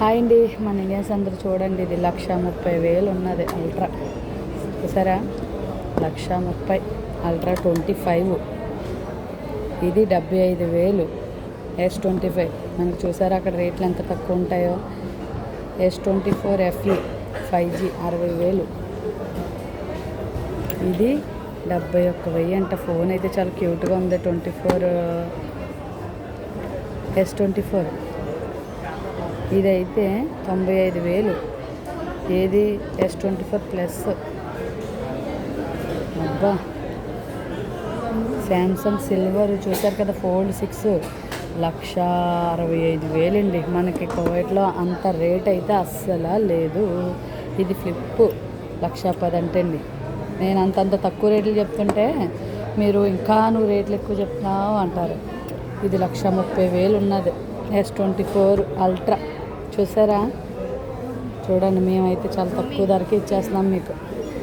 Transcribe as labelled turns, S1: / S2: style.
S1: Hi అండి, మన Indians అందరూ చూడండి, ఇది 1,30,000 ఉన్నది అల్ట్రా. చూసారా, 1,30,000 అల్ట్రా 25. ఇది 75,000 S25. మనకు చూసారా అక్కడ రేట్లు ఎంత తక్కువ ఉంటాయో. S24 FE 5G 60,000. ఇది 71,000 అంట. ఫోన్ అయితే చాలా క్యూట్గా ఉంది. 24 S24. ఇదైతే 95,000. ఏది S24 ప్లస్. అబ్బా, శాంసంగ్ సిల్వర్ చూసారు కదా, ఫోల్డ్ 6 1,65,000 అండి. మనకి కోవిడ్లో అంత రేట్ అయితే అస్సలు లేదు. ఇది ఫ్లిప్ 1,10,000 అంటండి. నేను అంతంత తక్కువ రేట్లు చెప్తుంటే మీరు ఇంకా నువ్వు రేట్లు ఎక్కువ చెప్తున్నావు అంటారు. ఇది 1,30,000 ఉన్నది S24 అల్ట్రా. చూసారా, చూడండి, మేమైతే చాలా తక్కువ ధరకి ఇచ్చేస్తున్నాం మీకు.